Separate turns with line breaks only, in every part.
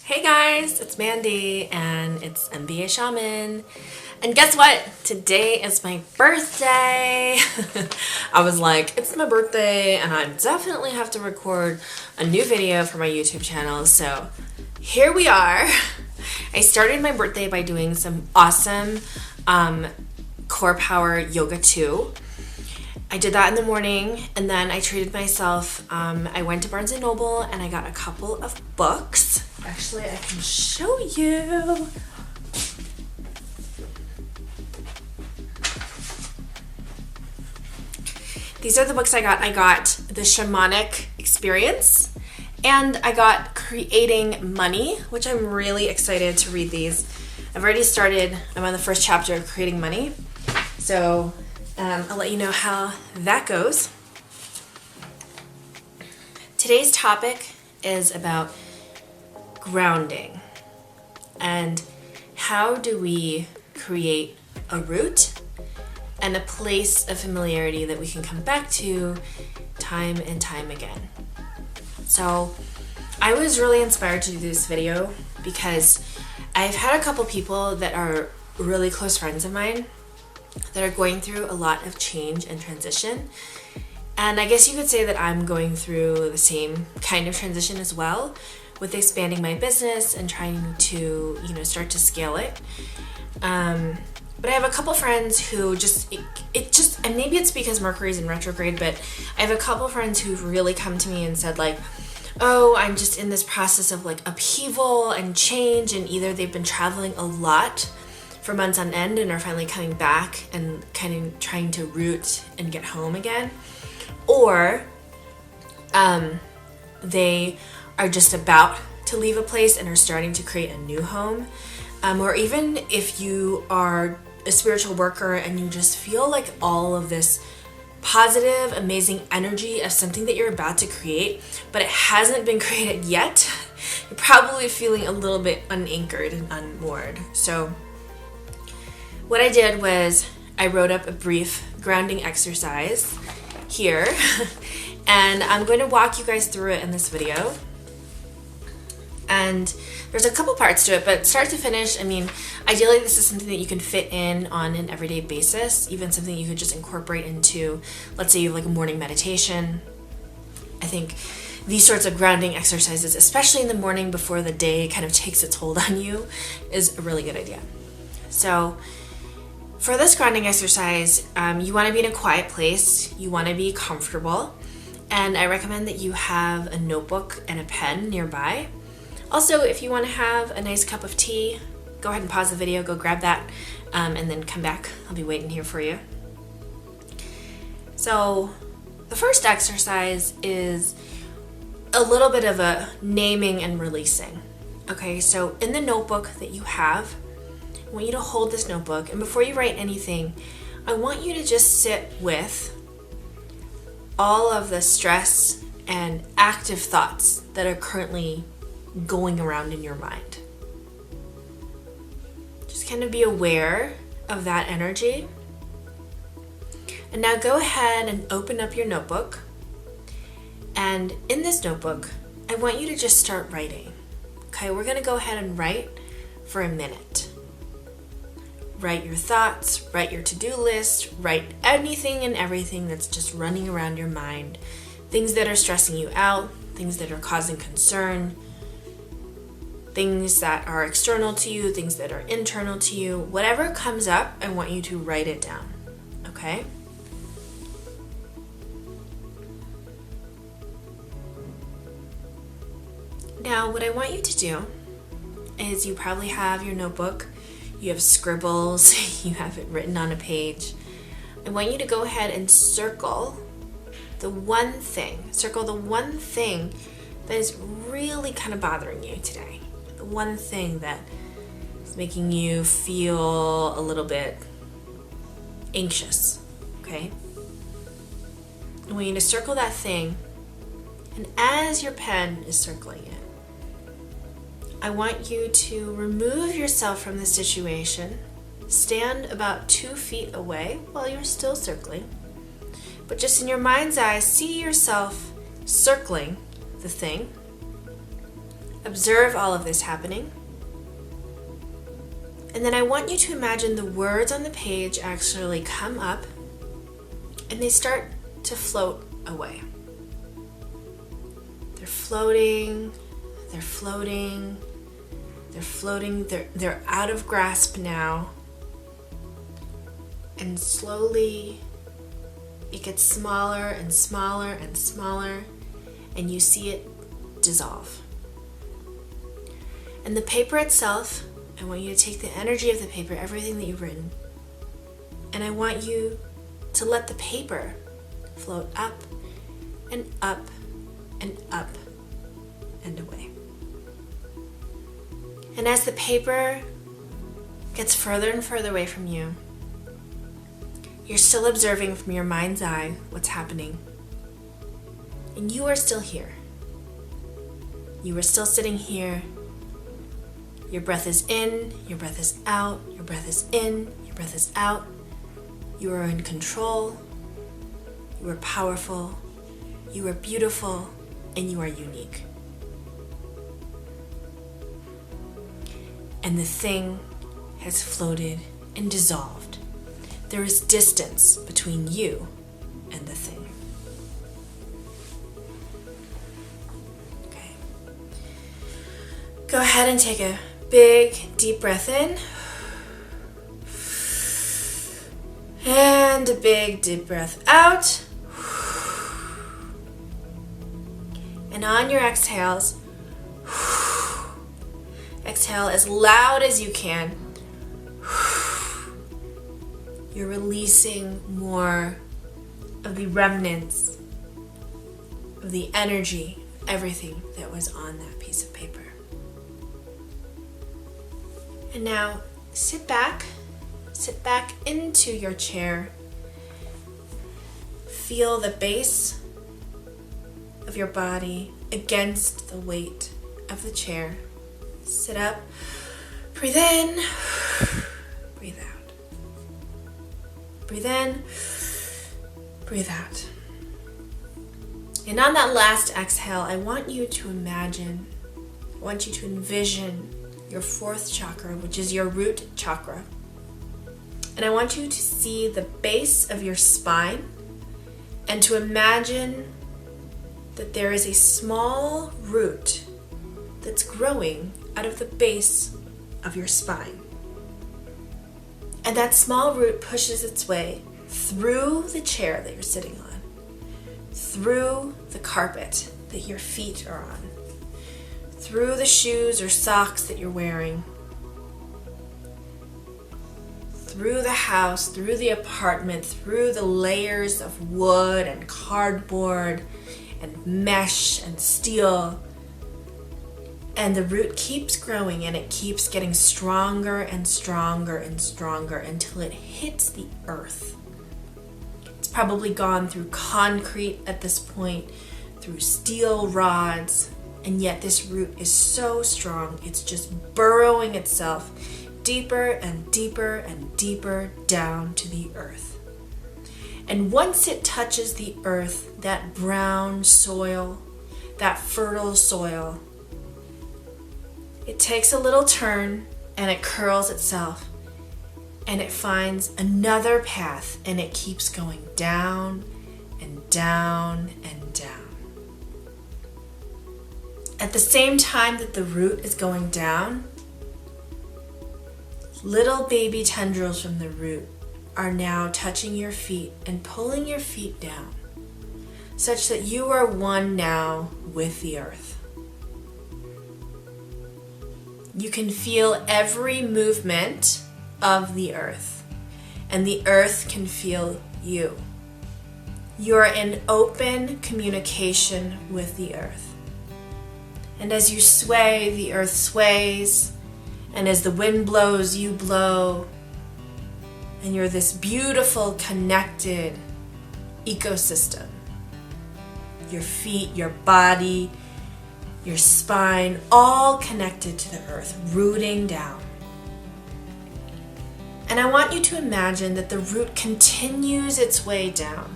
Hey guys, it's Mandy and it's MBA Shaman. And guess what? Today is my birthday. I was like, it's my birthday and I definitely have to record a new video for my YouTube channel. So here we are. I started my birthday by doing some awesome core power yoga too. I did that in the morning and then I treated myself. I went to Barnes & Noble and I got a couple of books. Actually, I can show you. These are the books I got. I got the Shamanic Experience and I got Creating Money, which I'm really excited to read these. I've already started. I'm on the first chapter of Creating Money. So I'll let you know how that goes. Today's topic is about grounding and how do we create a root and a place of familiarity that we can come back to time and time again. So I was really inspired to do this video because I've had a couple people that are really close friends of mine that are going through a lot of change and transition. And I guess you could say that I'm going through the same kind of transition as well with expanding my business and trying to, start to scale it. But I have a couple friends who and maybe it's because Mercury's in retrograde, but I have a couple friends who've really come to me and said like, oh, I'm just in this process of like upheaval and change, and either they've been traveling a lot for months on end and are finally coming back and kind of trying to root and get home again, or they are just about to leave a place and are starting to create a new home, or even if you are a spiritual worker and you just feel like all of this positive, amazing energy of something that you're about to create, but it hasn't been created yet, you're probably feeling a little bit unanchored and unmoored. So what I did was I wrote up a brief grounding exercise here, and I'm going to walk you guys through it in this video. And there's a couple parts to it, but start to finish, ideally this is something that you can fit in on an everyday basis, even something you could just incorporate into, let's say you have like a morning meditation. I think these sorts of grounding exercises, especially in the morning before the day kind of takes its hold on you, is a really good idea. So for this grounding exercise, you want to be in a quiet place, you want to be comfortable, and I recommend that you have a notebook and a pen nearby. Also, if you want to have a nice cup of tea, go ahead and pause the video, go grab that, and then come back. I'll be waiting here for you. So the first exercise is a little bit of a naming and releasing. Okay, so in the notebook that you have, I want you to hold this notebook, and before you write anything, I want you to just sit with all of the stress and active thoughts that are currently going around in your mind. Just kind of be aware of that energy. And now go ahead and open up your notebook. And in this notebook, I want you to just start writing. Okay, we're going to go ahead and write for a minute. Write your thoughts, write your to-do list, write anything and everything that's just running around your mind. Things that are stressing you out, things that are causing concern, things that are external to you, things that are internal to you. Whatever comes up, I want you to write it down, okay? Now, what I want you to do is you probably have your notebook, you have scribbles, you have it written on a page. I want you to go ahead and circle the one thing that is really kind of bothering you today. The one thing that is making you feel a little bit anxious, okay? I want you to circle that thing, and as your pen is circling it, I want you to remove yourself from the situation, stand about 2 feet away while you're still circling, but just in your mind's eye, see yourself circling the thing observe all of this happening. And then I want you to imagine the words on the page actually come up and they start to float away. They're floating, they're floating, they're floating, they're out of grasp now. And slowly it gets smaller and smaller and smaller, and you see it dissolve. And the paper itself, I want you to take the energy of the paper, everything that you've written, and I want you to let the paper float up and up and up and away. And as the paper gets further and further away from you, you're still observing from your mind's eye what's happening. And you are still here. You are still sitting here. Your breath is in, your breath is out, your breath is in, your breath is out. You are in control. You are powerful. You are beautiful, and you are unique. And the thing has floated and dissolved. There is distance between you and the thing. Okay. Go ahead and take a big, deep breath in. And a big, deep breath out. And on your exhales, exhale as loud as you can. You're releasing more of the remnants of the energy, everything that was on that piece of paper. And now sit back into your chair. Feel the base of your body against the weight of the chair. Sit up, breathe in, breathe out. Breathe in, breathe out. And on that last exhale, I want you to envision your fourth chakra, which is your root chakra. And I want you to see the base of your spine and to imagine that there is a small root that's growing out of the base of your spine. And that small root pushes its way through the chair that you're sitting on, through the carpet that your feet are on, through the shoes or socks that you're wearing, through the house, through the apartment, through the layers of wood and cardboard and mesh and steel. And the root keeps growing and it keeps getting stronger and stronger and stronger until it hits the earth. It's probably gone through concrete at this point, through steel rods, and yet this root is so strong, it's just burrowing itself deeper and deeper and deeper down to the earth. And once it touches the earth, that brown soil, that fertile soil, it takes a little turn and it curls itself and it finds another path and it keeps going down and down and down. At the same time that the root is going down, little baby tendrils from the root are now touching your feet and pulling your feet down, such that you are one now with the earth. You can feel every movement of the earth, and the earth can feel you. You're in open communication with the earth. And as you sway, the earth sways, and as the wind blows, you blow, and you're this beautiful, connected ecosystem. Your feet, your body, your spine, all connected to the earth, rooting down. And I want you to imagine that the root continues its way down,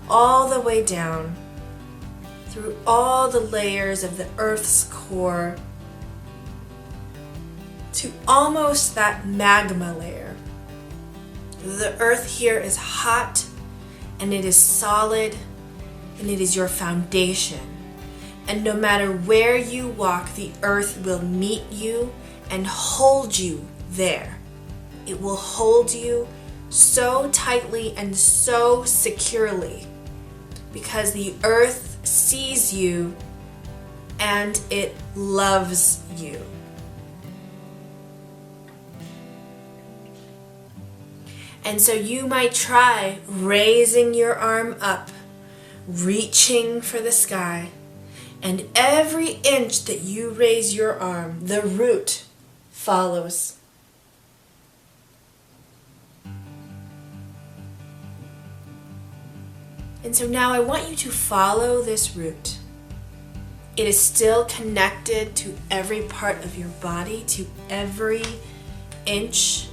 all the way down, through all the layers of the earth's core, to almost that magma layer. The earth here is hot and it is solid and it is your foundation. And no matter where you walk, the earth will meet you and hold you there. It will hold you so tightly and so securely because the earth sees you and it loves you. And so you might try raising your arm up, reaching for the sky, and every inch that you raise your arm, the root follows. And so now I want you to follow this root. It is still connected to every part of your body, to every inch,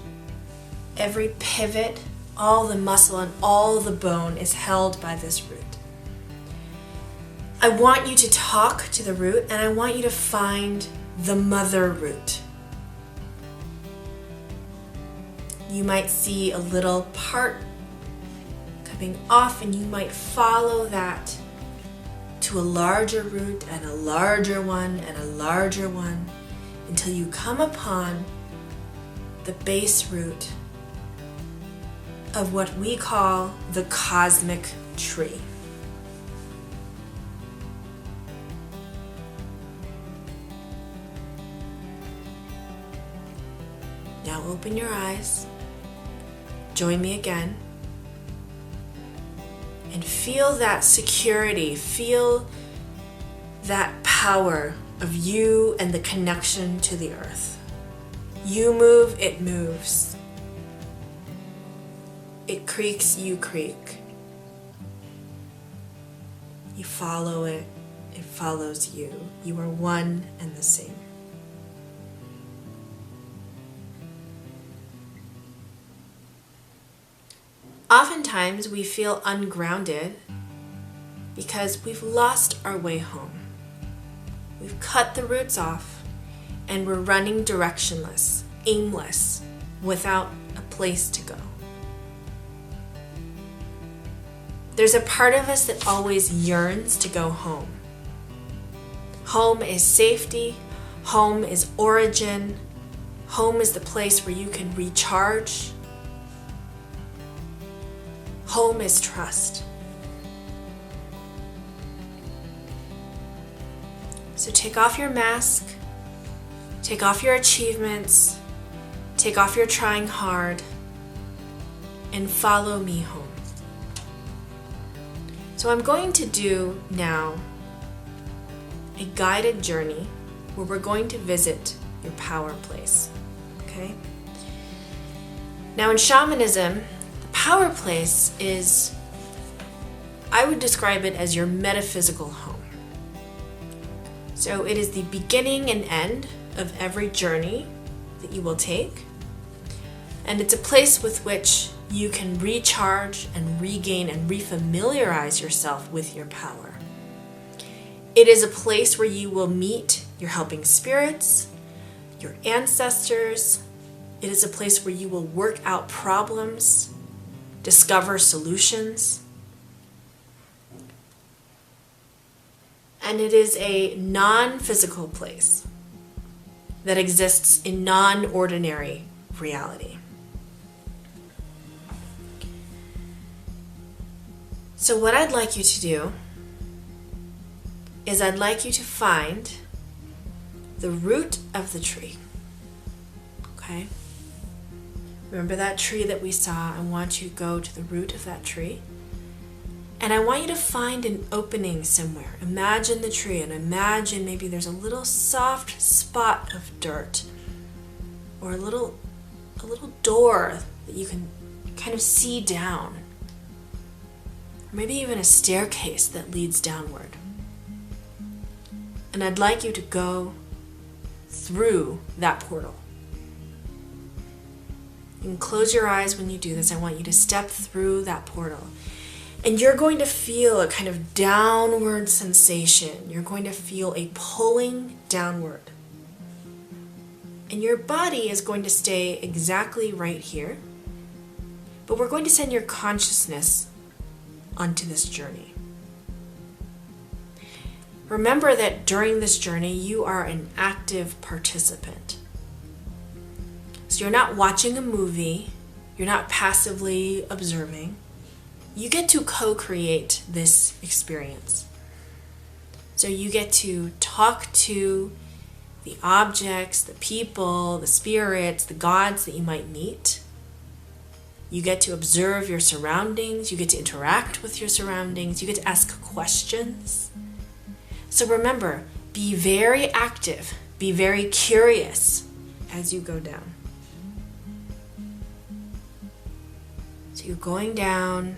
every pivot, all the muscle and all the bone is held by this root. I want you to talk to the root and I want you to find the mother root. You might see a little part coming off and you might follow that to a larger root and a larger one and a larger one until you come upon the base root of what we call the cosmic tree. Now open your eyes, join me again, and feel that security, feel that power of you and the connection to the earth. You move, it moves. It creaks, you creak. You follow it, it follows you. You are one and the same. Oftentimes we feel ungrounded because we've lost our way home. We've cut the roots off and we're running directionless, aimless, without a place to go. There's a part of us that always yearns to go home. Home is safety, home is origin, home is the place where you can recharge. Home is trust. So take off your mask, take off your achievements, take off your trying hard, and follow me home. So I'm going to do now a guided journey where we're going to visit your power place, okay? Now in shamanism, power place is, I would describe it as your metaphysical home. So it is the beginning and end of every journey that you will take. And it's a place with which you can recharge and regain and refamiliarize yourself with your power. It is a place where you will meet your helping spirits, your ancestors. It is a place where you will work out problems, discover solutions. And it is a non-physical place that exists in non-ordinary reality. So what I'd like you to do is I'd like you to find the root of the tree. Okay? Remember that tree that we saw? I want you to go to the root of that tree. And I want you to find an opening somewhere. Imagine the tree and imagine maybe there's a little soft spot of dirt or a little door that you can kind of see down. Or maybe even a staircase that leads downward. And I'd like you to go through that portal. You can close your eyes when you do this. I want you to step through that portal. And you're going to feel a kind of downward sensation. You're going to feel a pulling downward. And your body is going to stay exactly right here. But we're going to send your consciousness onto this journey. Remember that during this journey, you are an active participant. So you're not watching a movie, you're not passively observing. You get to co-create this experience. So you get to talk to the objects, the people, the spirits, the gods that you might meet. You get to observe your surroundings, you get to interact with your surroundings, you get to ask questions. So remember, be very active, be very curious as you go down. So you're going down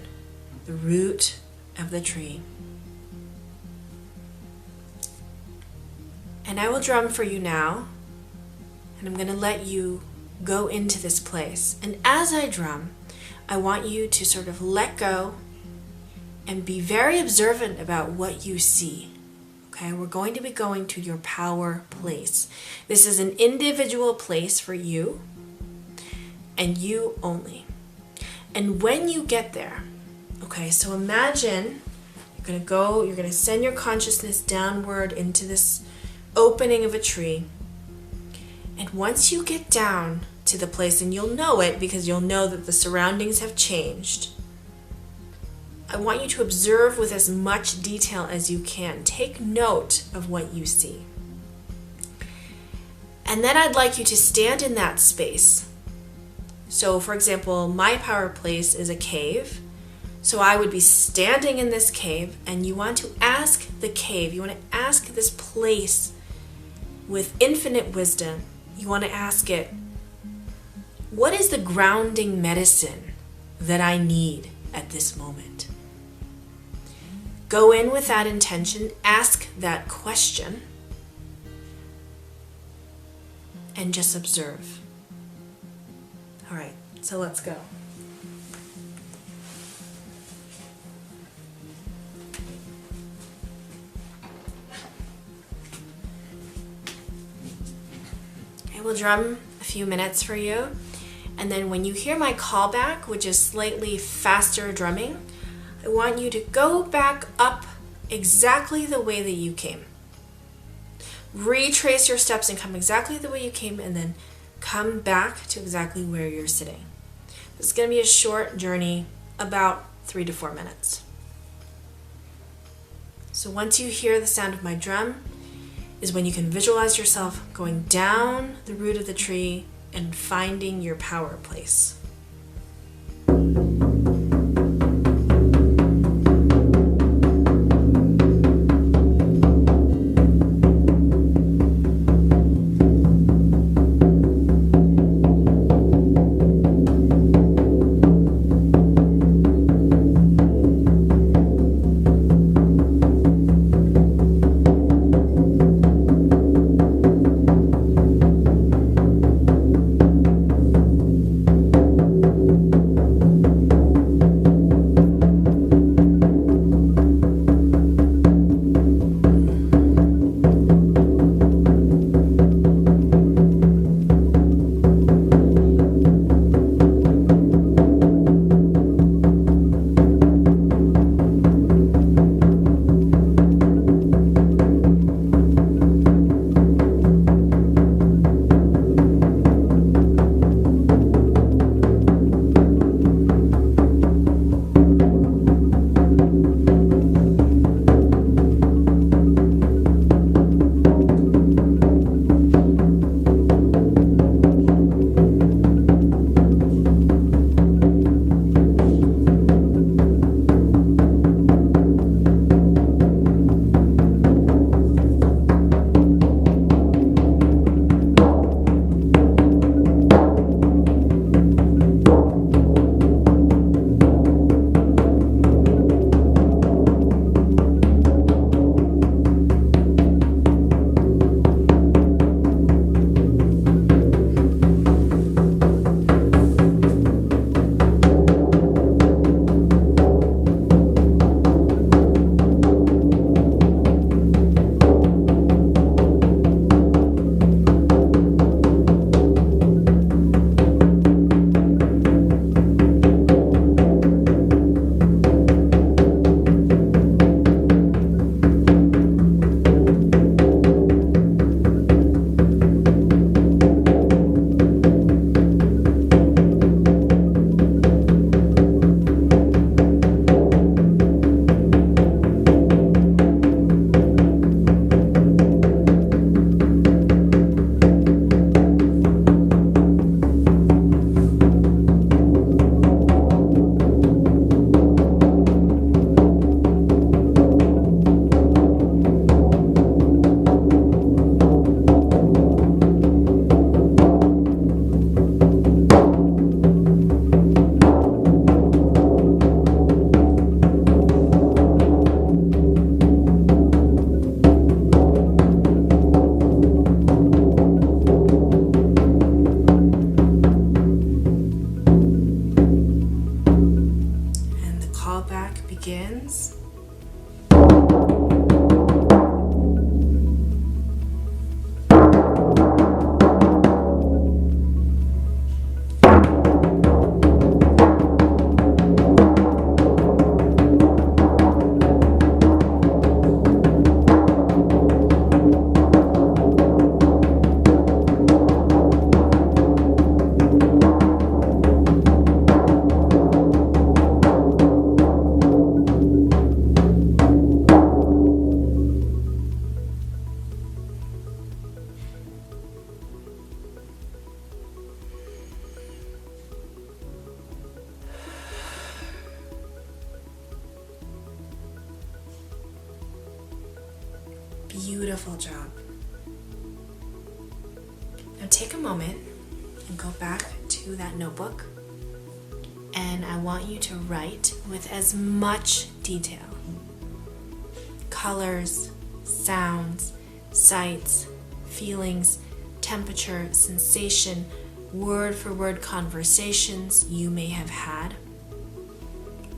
the root of the tree. And I will drum for you now, and I'm going to let you go into this place. And as I drum, I want you to sort of let go and be very observant about what you see. Okay, we're going to be going to your power place. This is an individual place for you and you only. And when you get there, okay, so imagine you're going to send your consciousness downward into this opening of a tree. And once you get down to the place, and you'll know it because you'll know that the surroundings have changed, I want you to observe with as much detail as you can. Take note of what you see. And then I'd like you to stand in that space. So, for example, my power place is a cave. So I would be standing in this cave, and you want to ask the cave, you want to ask this place with infinite wisdom, you want to ask it, what is the grounding medicine that I need at this moment? Go in with that intention, ask that question, and just observe. All right, so let's go. I will drum a few minutes for you, and then when you hear my callback, which is slightly faster drumming, I want you to go back up exactly the way that you came. Retrace your steps and come exactly the way you came, and then come back to exactly where you're sitting. It's going to be a short journey, about 3 to 4 minutes. So once you hear the sound of my drum is when you can visualize yourself going down the root of the tree and finding your power place. Beautiful job. Now take a moment and go back to that notebook, and I want you to write with as much detail. Colors, sounds, sights, feelings, temperature, sensation, word for word conversations you may have had.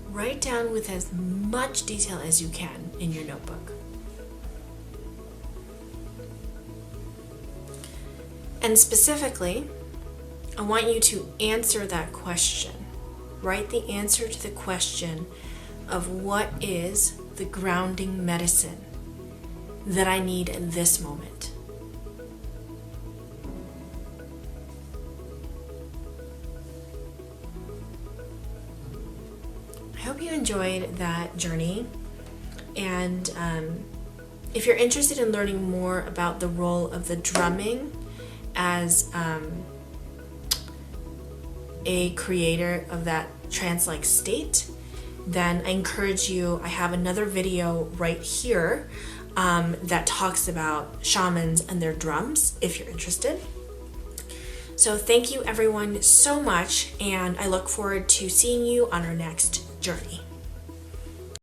Write down with as much detail as you can in your notebook. And specifically, I want you to answer that question. Write the answer to the question of what is the grounding medicine that I need in this moment. I hope you enjoyed that journey, and if you're interested in learning more about the role of the drumming as a creator of that trance-like state, then I encourage you, I have another video right here that talks about shamans and their drums, if you're interested. So thank you everyone so much, and I look forward to seeing you on our next journey.